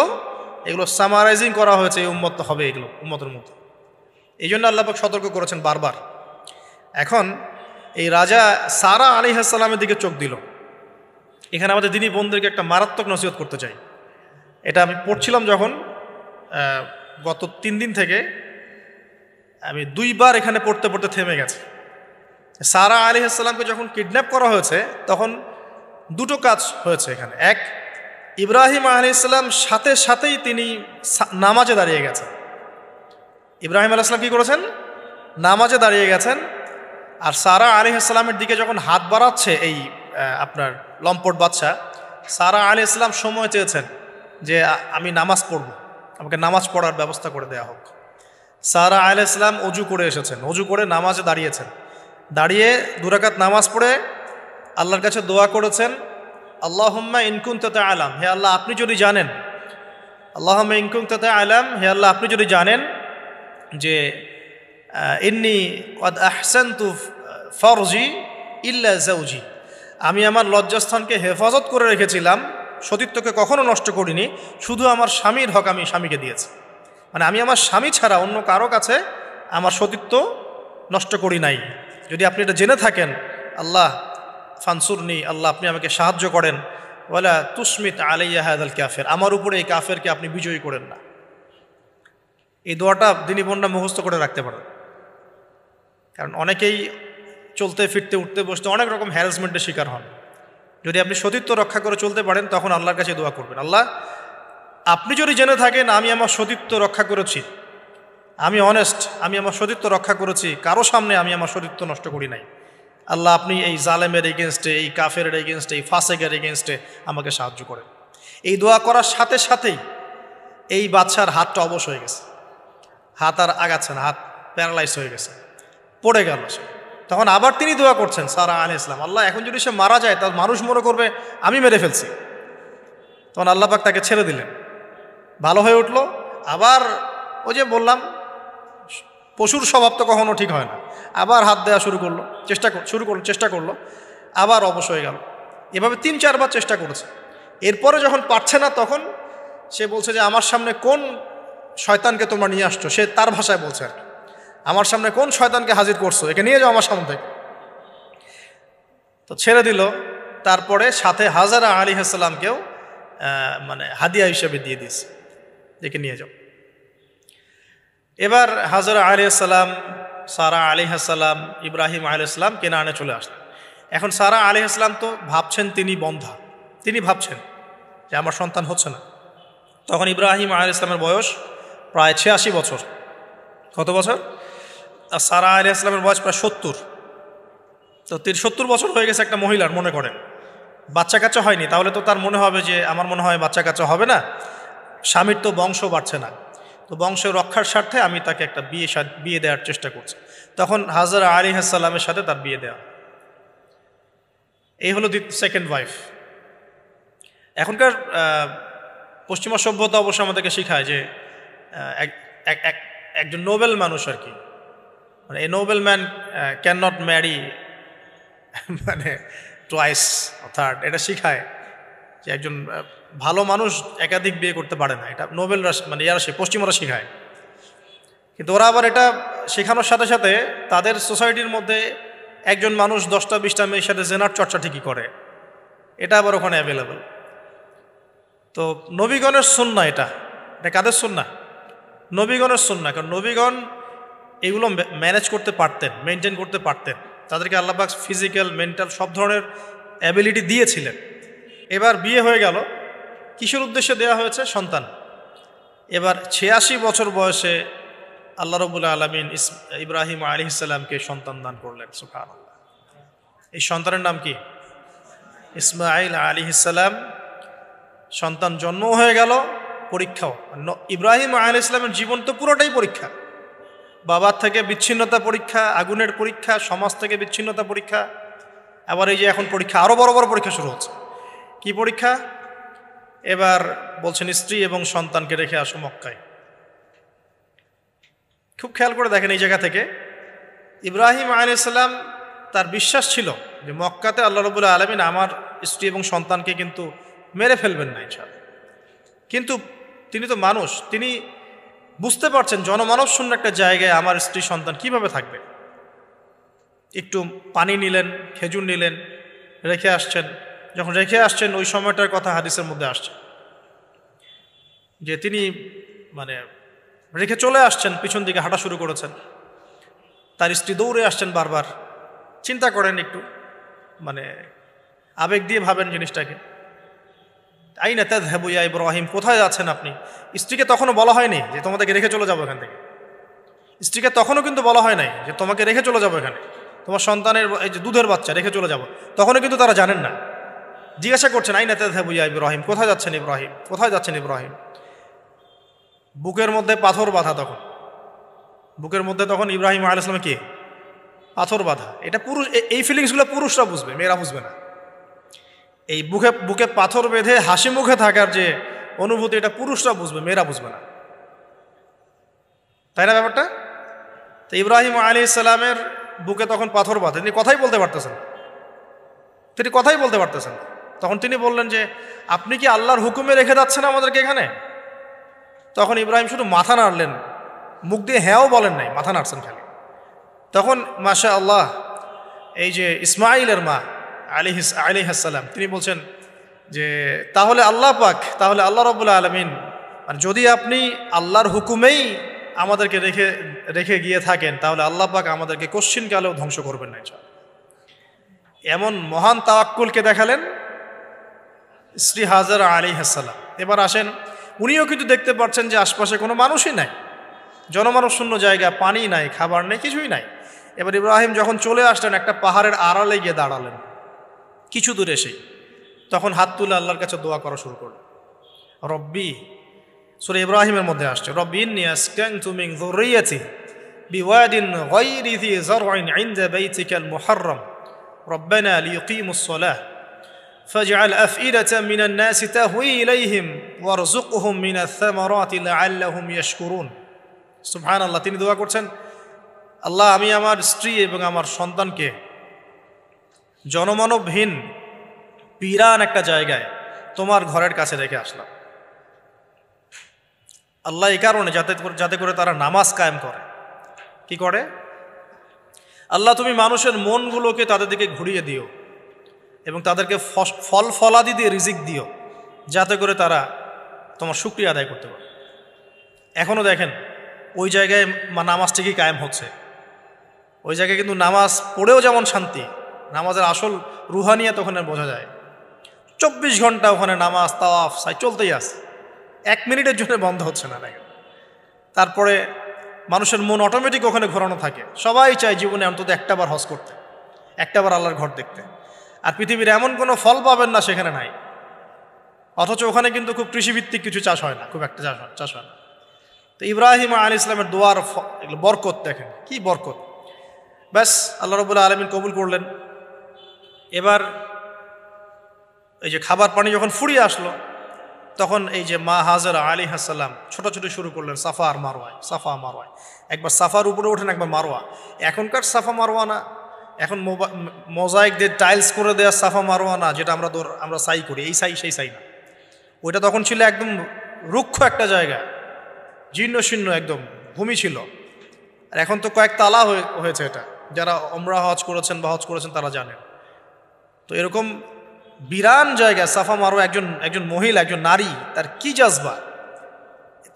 এগুলো সামারাইজিং করা হয়েছে, এই উম্মত হবে এগুলো উম্মতের মতো। এই জন্য আল্লাহ পাক সতর্ক করেছেন বারবার। এখন এই রাজা সারা আলাইহিস সালামের দিকে চোখ দিল। এখানে আমাদের দিনী বোনদেরকে একটা মারাত্মক নসিহত করতে চাই। এটা আমি পড়ছিলাম যখন, গত 3 দিন থেকে আমি 2 বার এখানে পড়তে পড়তে থেমে গেছে। সারা আলাইহিস সালামকে যখন কিডন্যাপ করা হয়েছে তখন দুটো কাজ হয়েছে এখানে। এক, ইব্রাহিম আলাইহিস সালাম সাথে সাথেই তিনি নামাজে দাঁড়িয়ে গেছেন। ইব্রাহিম আলাইহিস সালাম কি করেছেন? নামাজে দাঁড়িয়ে গেছেন। আর সারা আলাইহিস সালামের দিকে যখন হাত বাড়াচ্ছে এই আপনার লম্পট বাচ্চা, সারা আলাইহিস সালাম সময় চেয়েছেন যে আমি নামাজ পড়ব, আমাকে নামাজ পড়ার ব্যবস্থা করে দেওয়া হোক। সারা আলাইহিস সালাম অজু করে এসেছেন, অজু করে নামাজে দাঁড়িয়েছেন। দাঁড়িয়ে 2 রাকাত নামাজ পড়ে আল্লাহর কাছে দোয়া করেছেন, আল্লাহুম্মা ইন কুনতা তা'লাম, হে আল্লাহ আপনি যদি জানেন, আল্লাহুম্মা ইন কুনতা তা'লাম, হে আল্লাহ আপনি যদি জানেন যে ইন্নী ক্বাদ আহসানতু ফারজি ইল্লা যাওজি, আমি আমার লজ্জাস্থানকে হেফাজত করে রেখেছিলাম, সতীত্বকে কখনো নষ্ট করিনি, শুধু আমার স্বামীর হক আমি স্বামীকে দিয়েছি। মানে আমি আমার স্বামী ছাড়া অন্য কারো কাছে আমার সতীত্ব নষ্ট করি নাই। যদি আপনি এটা জেনে থাকেন, আল্লাহ ফানসুরনি, আল্লাহ আপনি আমাকে সাহায্য করেন, ওয়ালা তুসমিত আলাইয়া হাযাল কাফির, আমার উপরে এই কাফেরকে আপনি বিজয়ী করেন না। এই দোয়াটা দিনী বোনরা মুখস্থ করে রাখতে পারেন, কারণ অনেকেই চলতে ফিরতে উঠতে বসতে অনেক রকম হ্যারাসমেন্টের শিকার হন। যদি আপনি সতীত্ব রক্ষা করে চলতে পারেন তখন আল্লাহর কাছে দোয়া করবেন, আল্লাহ আপনি যদি জেনে থাকেন আমি আমার সতীত্ব রক্ষা করেছি, আমি অনেস্ট, আমি আমার সতীত্ব রক্ষা করেছি, কারো সামনে আমি আমার সতীত্ব নষ্ট করি নাই, আল্লাহ আপনি এই জালেমের এগেনস্টে, এই কাফের এগেনস্টে, এই ফাসেকের এগেনস্টে আমাকে সাহায্য করেন। এই দোয়া করার সাথে সাথেই এই বাদশার হাতটা অবশ হয়ে গেছে, হাত আর আগাচ্ছে না, হাত প্যারালাইজ হয়ে গেছে, পড়ে গেল সে। তখন আবার তিনি দোয়া করছেন সারা আলাইহিস সালাম, আল্লাহ এখন যদি সে মারা যায় তার মানুষ মনে করবে আমি মেরে ফেলছি। তখন আল্লাহ পাক তাকে ছেড়ে দিলেন, ভালো হয়ে উঠলো। আবার ওই যে বললাম পশুর স্বভাব তো কখনো ঠিক হয় না, আবার হাত দেওয়া চেষ্টা করলো, আবার অবশ হয়ে গেল। এভাবে 3-4 বার চেষ্টা করেছে। এরপরে যখন পারছে না তখন সে বলছে যে আমার সামনে কোন শয়তানকে তোমরা নিয়ে আসছো, সে তার ভাষায় বলছে আর কি, আমার সামনে কোন শয়তানকে হাজির করছো, একে নিয়ে যাও আমার সামনে থেকে। তো ছেড়ে দিল। তারপরে সাথে হাজারা আলাইহিস সালামকেও মানে হাদিয়া হিসেবে দিয়ে দিয়েছে, একে নিয়ে যাও। এবার হাজারা আলাইহিস সালাম, সারা আলাইহিস সালাম, ইব্রাহিম আলাইহিস সালাম কেনানে চলে আসলেন। এখন সারা আলাইহিস সালাম তো ভাবছেন তিনি বন্ধা, তিনি ভাবছেন যে আমার সন্তান হচ্ছে না। তখন ইব্রাহিম আলাইহিস সালামের বয়স প্রায় 86 বছর। কত বছর? আর সারা আলাইহিস সালামের বয়স প্রায় 70। তো 70 বছর হয়ে গেছে একটা মহিলার, মনে করেন বাচ্চা কাচ্চা হয়নি, তাহলে তো তার মনে হবে যে আমার মনে হয় বাচ্চা কাচ্চা হবে না, স্বামীর তো বংশ বাড়ছে না, তো বংশ রক্ষার স্বার্থে আমি তাকে একটা বিয়ে দেওয়ার চেষ্টা করছি। তখন হাজারা আলাইহিস সালামের সাথে তার বিয়ে দেওয়া। এই হলো সেকেন্ড ওয়াইফ। এখনকার পশ্চিমা সভ্যতা অবশ্য আমাদেরকে শেখায় যে একজন নোবেল মানুষ আর কি, মানে a noble man can not marry মানে টুয়াইস থার্ড, এটা শিখায় যে একজন ভালো মানুষ একাধিক বিয়ে করতে পারে না। এটা নোবেলরা মানে পশ্চিমরা শিখায়। কিন্তু ওরা আবার এটা শেখানোর সাথে সাথে তাদের সোসাইটির মধ্যে একজন মানুষ 10টা-20টা মেয়ের সাথে জেনার চর্চা ঠিকই করে, এটা আবার ওখানে অ্যাভেলেবল। তো নবীগণের সুন্নাহ, এটা কাদের সুন্নাহ? নবীগণের সুন্নাহ। কারণ নবীগণ এগুলো ম্যানেজ করতে পারতেন, মেনটেন করতে পারতেন, তাদেরকে আল্লাহ পাক ফিজিক্যাল, মেন্টাল সব ধরনের অ্যাবিলিটি দিয়েছিলেন। এবার বিয়ে হয়ে গেল, কিসের উদ্দেশ্যে দেওয়া হয়েছে? সন্তান। এবার 86 বছর বয়সে আল্লাহ রাব্বুল আলামিন ইব্রাহিম আলাইহিস সালামকে সন্তান দান করলেন। সুবহানাল্লাহ। এই সন্তানের নাম কি? ইসমাঈল আলাইহিস সালাম। সন্তান জন্ম হয়ে গেল, পরীক্ষাও। ইব্রাহিম আলাইহিস সালামের জীবন তো পুরোটাই পরীক্ষা। বাবার থেকে বিচ্ছিন্নতা পরীক্ষা, আগুনের পরীক্ষা, সমাজ থেকে বিচ্ছিন্নতা পরীক্ষা, আবার এই যে এখন পরীক্ষা, আরও বড় বড় পরীক্ষা শুরু হচ্ছে। কি পরীক্ষা? এবার বলছেন স্ত্রী এবং সন্তানকে রেখে আসো মক্কায়। খুব খেয়াল করে দেখেন, এই জায়গা থেকে ইব্রাহিম আলাইহিস সালাম তার বিশ্বাস ছিল যে মক্কাতে আল্লাহ রাব্বুল আলামিন আমার স্ত্রী এবং সন্তানকে কিন্তু মেরে ফেলবেন না ইনশাআল্লাহ। কিন্তু তিনি তো মানুষ, তিনি বুঝতে পারছেন জনমানব শূন্য একটা জায়গায় আমার স্ত্রী সন্তান কিভাবে থাকবে। একটু পানি নিলেন, খেজুর নিলেন, রেখে আসছেন। যখন রেখে আসছেন ওই সময়টার কথা হাদিসের মধ্যে আসছে যে তিনি মানে রেখে চলে আসছেন, পিছন দিকে হাঁটা শুরু করেছেন, তার স্ত্রী দৌড়ে আসছেন বারবার। চিন্তা করেন একটু, মানে আবেগ দিয়ে ভাবেন জিনিসটাকে। আইনা তাযহাবু ইয়া ইব্রাহিম, কোথায় যাচ্ছেন আপনি? স্ত্রীকে তখনও বলা হয়নি যে তোমাদেরকে রেখে চলে যাবো এখান থেকে। স্ত্রীকে তখনও কিন্তু বলা হয় নাই যে তোমাকে রেখে চলে যাবো এখানে, তোমার সন্তানের এই যে দুধের বাচ্চা রেখে চলে যাবো, তখনও কিন্তু তারা জানেন না। জিজ্ঞাসা করছেন আইনা তাযহাবু ইয়া ইব্রাহিম, কোথায় যাচ্ছেন ইব্রাহিম, কোথায় যাচ্ছেন ইব্রাহিম? বুকের মধ্যে পাথর বাঁধা, তখন বুকের মধ্যে তখন ইব্রাহিম আলাইহিস সালাম কি পাথর বাঁধা। এটা পুরুষ, এই ফিলিংসগুলো পুরুষরা বুঝবে, মেয়েরা বুঝবে না। এই বুকে বুকে পাথর বেঁধে হাসি মুখে থাকার যে অনুভূতি, এটা পুরুষরা বুঝবে, মেয়েরা বুঝবে না, তাই না ব্যাপারটা? তো ইব্রাহিম আলাইহিস সালামের বুকে তখন পাথর বাঁধে, তিনি কথাই বলতে পারতেছেন, তখন তিনি বললেন যে আপনি কি আল্লাহর হুকুমে রেখে যাচ্ছেন আমাদেরকে এখানে? তখন ইব্রাহিম শুধু মাথা নাড়লেন, মুখ দিয়ে হ্যাঁও বলেন নাই, মাথা নাড়ছেন খালি। তখন মাশা আল্লাহ এই যে ইসমাইলের মা আলাইহিস সালাম তিনি বলছেন যে তাহলে আল্লাহ পাক, তাহলে আল্লাহ রাব্বুল আলামিন, মানে যদি আপনি আল্লাহর হুকুমেই আমাদেরকে রেখে গিয়ে থাকেন, তাহলে আল্লাহ পাক আমাদেরকে কোশ্চিনকালেও ধ্বংস করবেন না ইনশাআল্লাহ। এমন মহান তাওয়াক্কুলকে দেখালেন স্ত্রী হাজারা আলাইহিস সালাম। এবার আসেন, উনিও কিন্তু দেখতে পাচ্ছেন যে আশপাশে কোনো মানুষই নাই, জনমানব শূন্য জায়গা, পানি নাই, খাবার নেই, কিছুই নাই। এবার ইব্রাহিম যখন চলে আসলেন একটা পাহাড়ের আড়ালে গিয়ে দাঁড়ালেন কিছু দূরে এসেই, তখন হাত তুলে আল্লাহর কাছে দোয়া করা শুরু করলেন। রব্বি, সূরা ইব্রাহিমের মধ্যে আসছে, রব্বি ইন্নী আসকানতু মিন যুররিয়াতি বিওয়াদিন গায়রি যি যার'ইন ইনদা বাইতিকাল মুহাররম রব্বানা লিয়ুকিমুস সালাহ ফাজআল আফইদাতাম মিনান নাসি তাহওয়ি ইলাইহিম ওয়ারযুকহুম মিনাথ থামারাতি লাআল্লাহুম ইয়াশকুরুন। সুবহানাল্লাহ, তিনি দোয়া করছেন, আল্লাহ আমি আমার স্ত্রী এবং আমার সন্তানকে জনমানবহীন পিরান একটা জায়গায় তোমার ঘরের কাছে রেখে আসলাম। আল্লাহ এই কারণে যাতে করে তারা নামাজ কায়েম করে। কি করে? আল্লাহ তুমি মানুষের মনগুলোকে তাদের দিকে ঘুরিয়ে দিও এবং তাদেরকে ফল ফলাদি দিয়ে রিজিক দিও, যাতে করে তারা তোমার শুকরিয়া আদায় করতে পারে। এখনও দেখেন ওই জায়গায় নামাজ ঠিকই কায়েম হচ্ছে, ওই জায়গায় কিন্তু নামাজ পড়েও যেমন শান্তি, নামাজের আসল রুহানিয়াত ওখানে বোঝা যায়। 24 ঘন্টা ওখানে নামাজ তাওয়াফ সাই চলতেই আছে, 1 মিনিটের জন্য বন্ধ হচ্ছে না। দেখেন, তারপরে মানুষের মন অটোমেটিক ওখানে ঘোরানো থাকে। সবাই চায় জীবনে অন্তত একটাবার হজ করতে, একটাবার আল্লাহর ঘর দেখতে। আর পৃথিবীর এমন কোনো ফল পাবেন না সেখানে নাই। অথচ ওখানে কিন্তু খুব কৃষিভিত্তিক কিছু চাষ হয় না, খুব একটা চাষ হয় না। তো ইব্রাহিম আলাইহিস সালামের দোয়ার বরকত দেখেন, কি বরকত! ব্যাস আল্লাহ রাব্বুল আলামিন কবুল করলেন। এবার এই যে খাবার পানি যখন ফুরিয়ে আসলো, তখন এই যে মা হাজারা আলাইহিস সালাম ছোটাছুটি শুরু করলেন সাফা আর মারওয়ায়, সাফা মারওয়ায়। একবার সাফার উপরে ওঠেন, একবার মারওয়া। এখনকার সাফা মারওয়া না, এখন মোজাইক দিয়ে টাইলস করে দেওয়া সাফা মারওয়া না, যেটা আমরা সাই করি, এই সাই সেই সাই না। ওইটা তখন ছিল একদম রুক্ষ একটা জায়গা, জীর্ণ শীর্ণ একদম ভূমি ছিল। আর এখন তো কয়েক তালা হয়েছে। এটা যারা ওমরা হজ করেছেন বা হজ করেছেন তারা জানেন। তো এরকম বিরান জায়গা সাফা মারওয়া, একজন মহিলা, একজন নারী, তার কি জাজবা!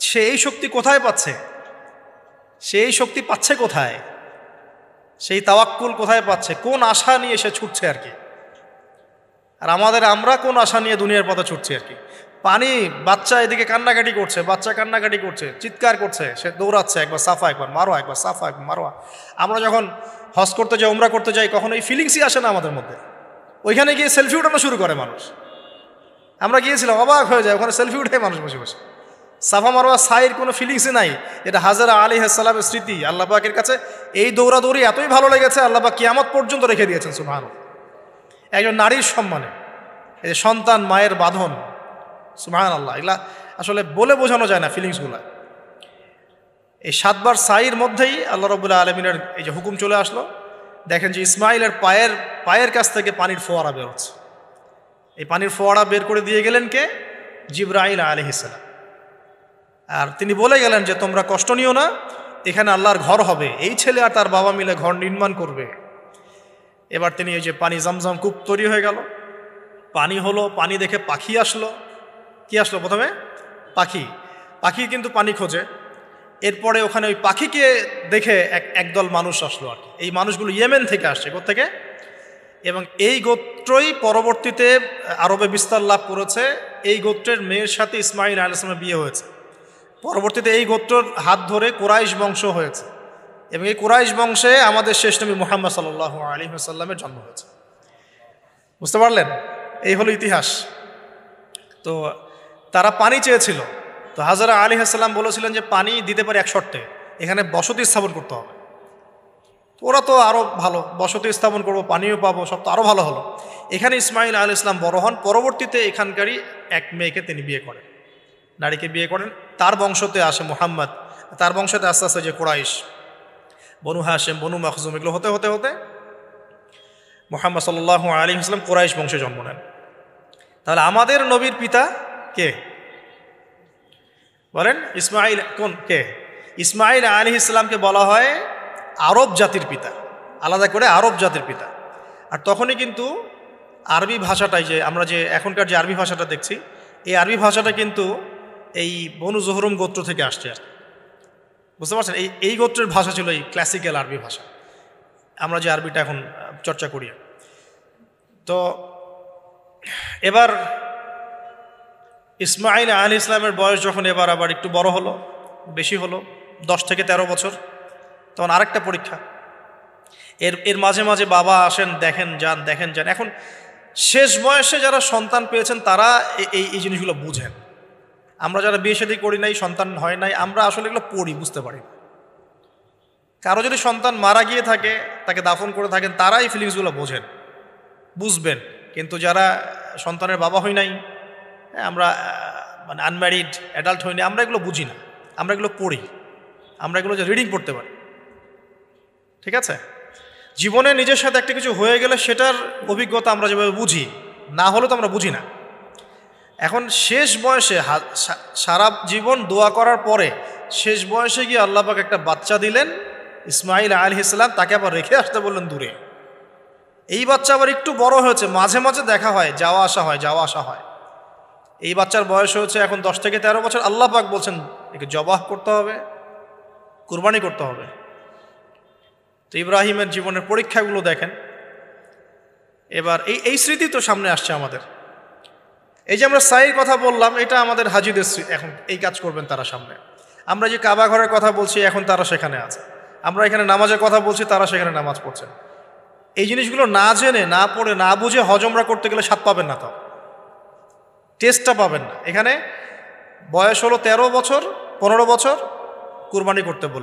সে এই শক্তি কোথায় পাচ্ছে? সেই শক্তি পাচ্ছে কোথায়? সেই তাওয়াক্কুল কোথায় পাচ্ছে? কোন আশা নিয়ে সে ছুটছে আর কি? আর আমরা কোন আশা নিয়ে দুনিয়ার পথে ছুটছি আর কি? পানি, বাচ্চা এদিকে কান্নাকাটি করছে, চিৎকার করছে, সে দৌড়াচ্ছে, একবার সাফা একবার মারোয়া, একবার সাফা একবার মারোয়া। আমরা যখন হজ করতে যাই, উমরা করতে যাই, কখনো এই ফিলিংসই আসে না আমাদের মধ্যে। ওইখানে গিয়ে সেলফি উঠানো শুরু করে মানুষ। আমরা গিয়েছিলাম, অবাক হয়ে যায়, ওখানে সেলফি উঠে মানুষ বসে বসে। সাফা মারওয়া সাইয়ের কোনো ফিলিংসই নাই। এটা হাজারা আলাইহিস সালামের স্মৃতি। আল্লাহ পাকের কাছে এই দৌড়াদৌড়ি এতই ভালো লেগেছে, আল্লাহ পাক কিয়ামত পর্যন্ত রেখে দিয়েছেন। সুবহানাল্লাহ। একজন নারীর সম্মানে এই যে সন্তান, মায়ের বাঁধন, সুবহানাল্লাহ, এগুলা আসলে বলে বোঝানো যায় না ফিলিংসগুলা। এই 7 বার সাইয়ের মধ্যেই আল্লাহ রাব্বুল আলামিনের এই যে হুকুম চলে আসলো। দেখেন যে ইসমাইলের পায়ের কাছ থেকে পানির ফোয়ারা বের হচ্ছে। এই পানির ফোয়ারা বের করে দিয়ে গেলেন কে? জিবরাইল আলাইহিস সালাম। আর তিনি বলে গেলেন যে তোমরা কষ্ট নিও না, এখানে আল্লাহর ঘর হবে, এই ছেলে আর তার বাবা মিলে ঘর নির্মাণ করবে। এবার তিনি এই যে পানি, জমজম কূপ তৈরি হয়ে গেল, পানি হলো, পানি দেখে পাখি আসলো। কি আসলো? প্রথমে পাখি কিন্তু পানি খোঁজে। এরপরে ওখানে ওই পাখিকে দেখে একদল মানুষ আসলো আর কি। এই মানুষগুলো ইয়েমেন থেকে আসছে, কোত্থেকে? এবং এই গোত্রই পরবর্তীতে আরবে বিস্তার লাভ করেছে। এই গোত্রের মেয়ের সাথে ইসমাইল আলাইহিস সালামের বিয়ে হয়েছে। পরবর্তীতে এই গোত্রর হাত ধরে কুরাইশ বংশ হয়েছে এবং এই কুরাইশ বংশে আমাদের শেষ নবী মুহাম্মদ সাল্লাল্লাহু আলাইহি ওয়াসাল্লামের জন্ম হয়েছে। বুঝতে পারলেন? এই হলো ইতিহাস। তো তারা পানি চেয়েছিল। তো হাজারা আলাইহিস সালাম বলেছিলেন যে পানি দিতে পারে এক শর্তে, এখানে বসতি স্থাপন করতে হবে। ওরা তো আরও ভালো, বসতি স্থাপন করবো, পানিও পাবো, সব তো আরও ভালো হলো। এখানে ইসমাইল আলাইহিস সালাম বড় হন, পরবর্তীতে এখানকারই এক মেয়েকে তিনি বিয়ে করেন, নারীকে বিয়ে করেন। তার বংশতে আসে মুহাম্মদ, তার বংশতে আস্তে আস্তে যে কুরাইশ, বনু হাশেম, বনু মাখজুম, এগুলো হতে হতে হতে মুহাম্মদ সাল্লাল্লাহু আলাইহি ওয়াসাল্লাম কুরাইশ বংশে জন্ম নেন। তাহলে আমাদের নবীর পিতা কে বলেন? ইসমাইল। কোন কে? ইসমাইল আলাইহিস সালামকে বলা হয় আরব জাতির পিতা, আলাদা করে আরব জাতির পিতা। আর তখনই কিন্তু আরবি ভাষাটাই, যে আমরা যে এখনকার যে আরবি ভাষাটা দেখছি, এই আরবি ভাষাটা কিন্তু এই বনু জোহরুম গোত্র থেকে আসছে। বুঝতে পারছেন? এই গোত্রের ভাষা ছিল এই ক্লাসিক্যাল আরবি ভাষা, আমরা যে আরবিটা এখন চর্চা করি। তো এবার ইসমাইল আলাইহিস সালামের বয়স যখন এবার আবার একটু বড় হলো, বেশি হলো, 10 থেকে 13 বছর, তখন আরেকটা পরীক্ষা। এর মাঝে মাঝে বাবা আসেন, দেখেন যান, দেখেন যান। এখন শেষ বয়সে যারা সন্তান পেয়েছেন তারা এই জিনিসগুলো বুঝেন। আমরা যারা বিয়ে শাদী করি নাই, সন্তান হয় নাই, আমরা আসলে এগুলো পড়ি, বুঝতে পারি। কারো যদি সন্তান মারা গিয়ে থাকে, তাকে দাফন করে থাকেন, তারা এই ফিলিংসগুলো বোঝেন, বুঝবেন। কিন্তু যারা সন্তানের বাবা হই নাই, আমরা মানে আনম্যারিড অ্যাডাল্ট হই নাই, আমরা এগুলো বুঝি না, আমরা এগুলো পড়ি, আমরা এগুলো যে রিডিং পড়তে পারি। ঠিক আছে? জীবনে নিজের সাথে একটা কিছু হয়ে গেলে সেটার অভিজ্ঞতা আমরা যেভাবে বুঝি, না হলে তো আমরা বুঝি না। এখন শেষ বয়সে সারা জীবন দোয়া করার পরে শেষ বয়সে গিয়ে আল্লাহ পাক একটা বাচ্চা দিলেন, ইসমাইল আলাইহিস সালাম, তাকে আবার রেখে আসতে বললেন দূরে। এই বাচ্চা আবার একটু বড় হয়েছে, মাঝে মাঝে দেখা হয়, যাওয়া আসা হয়, যাওয়া আসা হয়। এই বাচ্চার বয়স হয়েছে এখন 10 থেকে 13 বছর। আল্লাহ পাক বলছেন একে জবাহ করতে হবে, কুরবানি করতে হবে। তো ইব্রাহিমের জীবনের পরীক্ষাগুলো দেখেন। এবার এই স্মৃতি তো সামনে আসছে আমাদের। এই যে আমরা সাইর কথা বললাম, এটা আমাদের হাজিদের এখন এই কাজ করবেন তারা সামনে। আমরা যে কাবা ঘরের কথা বলছি, এখন তারা সেখানে আছে। আমরা এখানে নামাজের কথা বলছি, তারা সেখানে নামাজ পড়ছেন। এই জিনিসগুলো না জেনে, না পড়ে, না বুঝে হজমরা করতে গেলে স্বাদ পাবেন না, তো টেস্টটা পাবেন না। এখানে বয়স হলো 13 বছর, 15 বছর, কুরবানি করতে বলে।